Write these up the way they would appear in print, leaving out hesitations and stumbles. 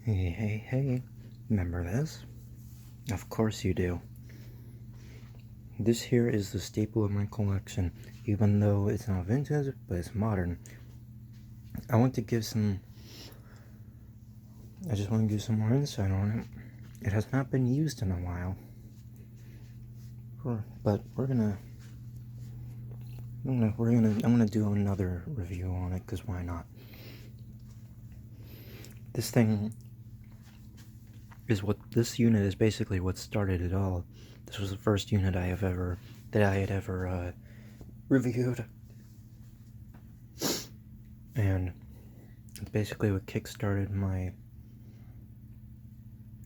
Hey, hey, hey, remember this? Of course you do. This here is the staple of my collection, even though it's not vintage, but it's modern. I just want to give some more insight on it. It has not been used in a while. But I'm gonna do another review on it, because why not? This unit is basically what started it all. This was the first unit I had ever reviewed, and it's basically what kickstarted my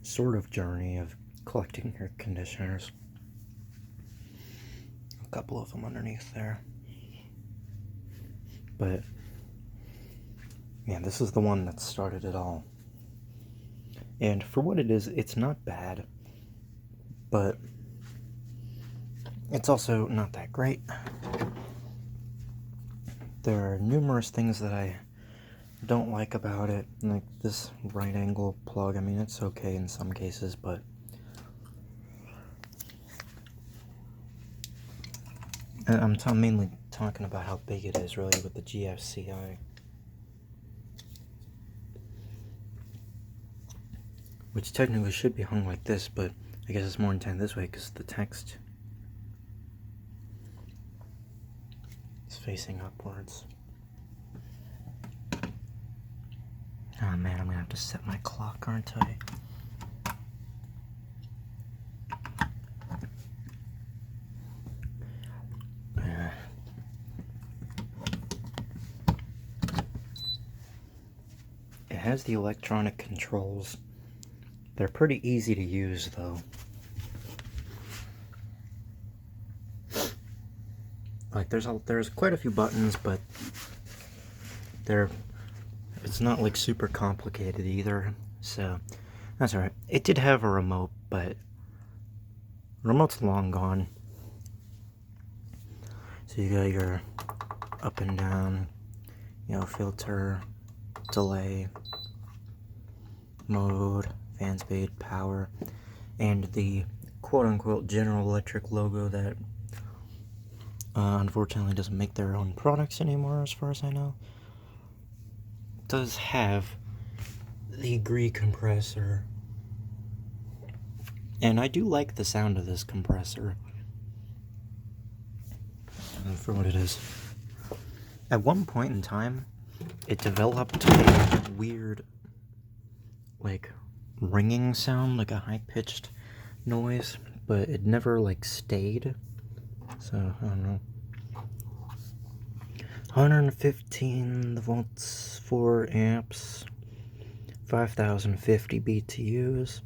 sort of journey of collecting air conditioners. A couple of them underneath there, but yeah, this is the one that started it all. And for what it is, it's not bad, but it's also not that great. There are numerous things that I don't like about it, like this right angle plug. I mean, it's okay in some cases, but I'm mainly talking about how big it is, really, with the GFCI. Which technically should be hung like this, but I guess it's more intended this way because the text is facing upwards. Oh man, I'm gonna have to set my clock, aren't I? It has the electronic controls. They're pretty easy to use, though. Like, there's quite a few buttons, but it's not like super complicated either, so that's alright. It did have a remote, but the remote's long gone. So you got your up and down, filter, delay, mode, fan speed, power, and the quote-unquote General Electric logo that unfortunately doesn't make their own products anymore, as far as I know. It does have the Gree compressor, and I do like the sound of this compressor for what it is. At one point in time, it developed a weird, like, ringing sound, like a high-pitched noise, but it never, like, stayed. So, I don't know. 115 volts, 4 amps, 5050 BTUs,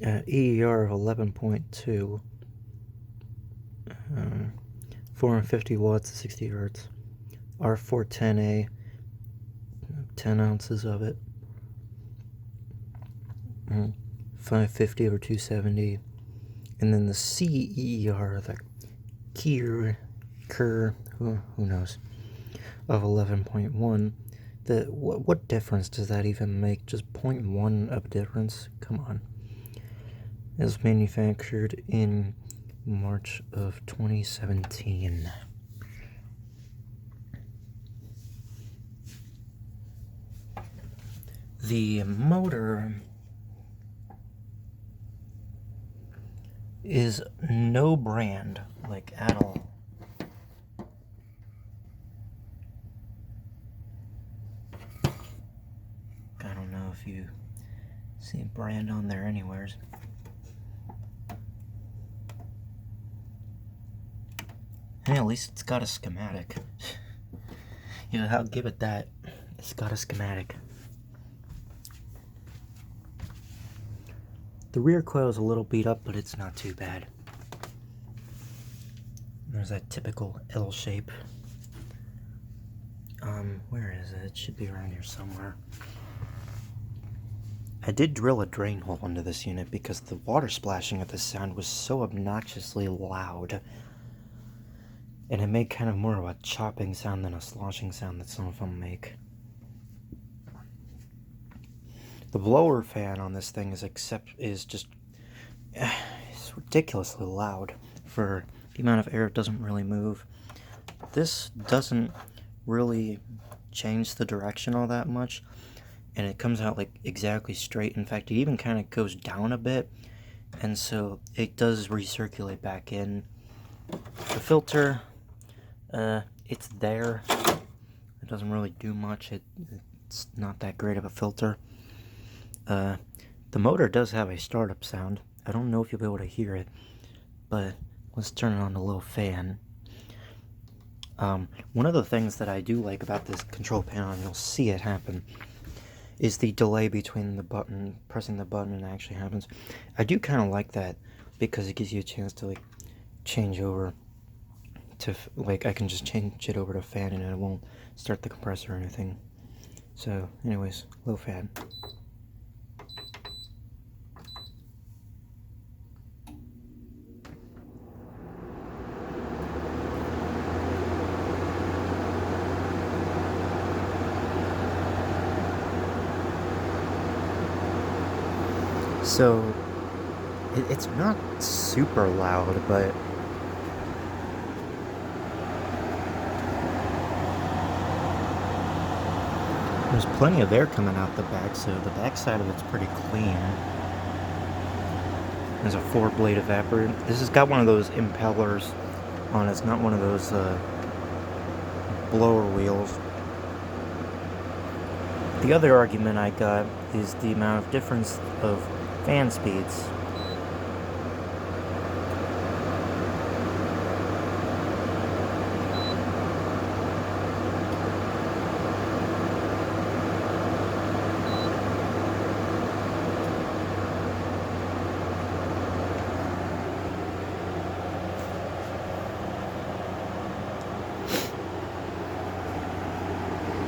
EER of 11.2, 450 watts, 60 hertz, R410A, 10 ounces of it, 550 over 270, and then the CER, the Kerr, who knows, of 11.1. What difference does that even make? Just 0.1 of difference? Come on. It was manufactured in March of 2017. The motor is no brand, like, at all. I don't know if you see a brand on there anywheres. Hey, at least it's got a schematic. I'll give it that. It's got a schematic. The rear coil is a little beat up, but it's not too bad. There's that typical L shape. Where is it? It should be around here somewhere. I did drill a drain hole into this unit because the water splashing of this sound was so obnoxiously loud. And it made kind of more of a chopping sound than a sloshing sound that some of them make. The blower fan on this thing is just it's ridiculously loud for the amount of air. It doesn't really move. This doesn't really change the direction all that much, and it comes out like exactly straight. In fact, it even kind of goes down a bit, and so it does recirculate back in. The filter, it's there. It doesn't really do much. It's not that great of a filter. The motor does have a startup sound. I don't know if you'll be able to hear it, but let's turn it on the little fan. One of the things that I do like about this control panel, and you'll see it happen, is the delay between the pressing the button and it actually happens. I do kind of like that because it gives you a chance to like change over to, like, I can just change it over to fan and it won't start the compressor or anything. So anyways, low fan. So it's not super loud, but there's plenty of air coming out the back, so the back side of it's pretty clean. There's a 4-blade evaporator. This has got one of those impellers on it. It's not one of those blower wheels. The other argument I got is the amount of difference of fan speeds.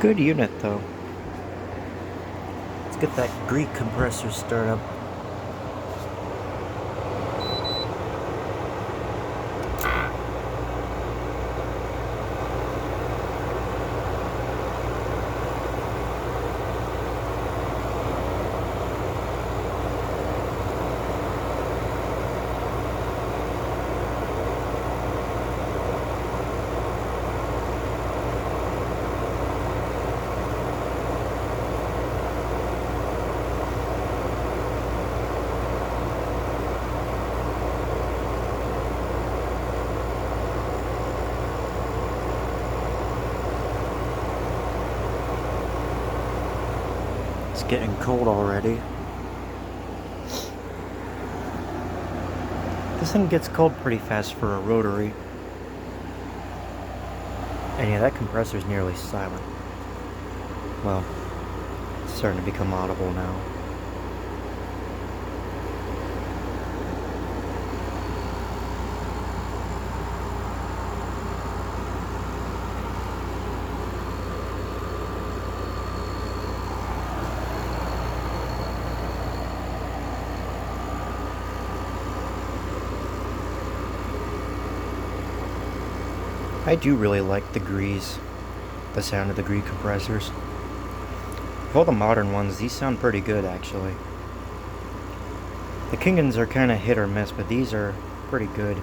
Good unit though. Let's get that Greek compressor started up. It's getting cold already. This thing gets cold pretty fast for a rotary. And yeah, that compressor's nearly silent. Well, it's starting to become audible now. I do really like the Grees, the sound of the Gree compressors. Of all the modern ones, these sound pretty good actually. The Kingdons are kind of hit or miss, but these are pretty good.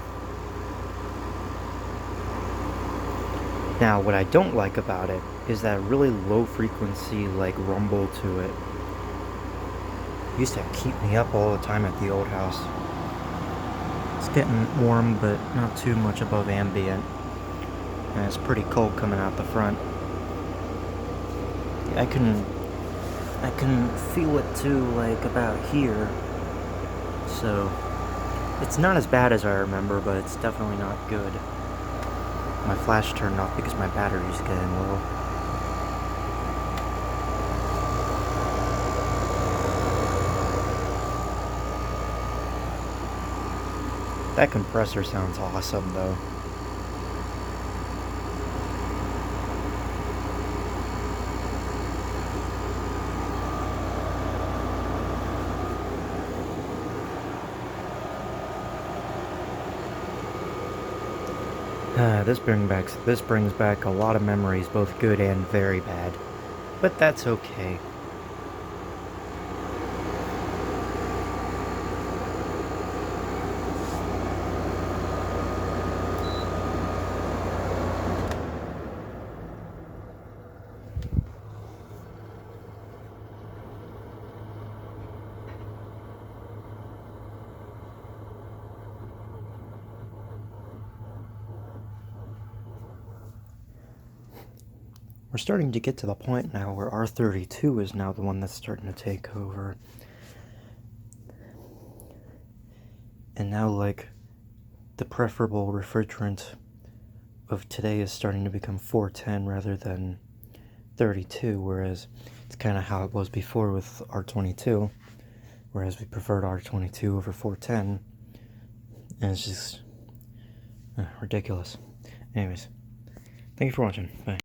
Now, what I don't like about it is that really low frequency, like, rumble to it. It used to keep me up all the time at the old house. It's getting warm, but not too much above ambient. And it's pretty cold coming out the front. I can feel it too, like about here. So it's not as bad as I remember, but it's definitely not good. My flash turned off because my battery's getting low. That compressor sounds awesome though. This brings back a lot of memories, both good and very bad. But that's okay. we're starting to get to the point now where R32 is now the one that's starting to take over. And now, like, the preferable refrigerant of today is starting to become 410 rather than 32, whereas it's kind of how it was before with R22, whereas we preferred R22 over 410, and it's just ridiculous. Anyways, thank you for watching. Bye.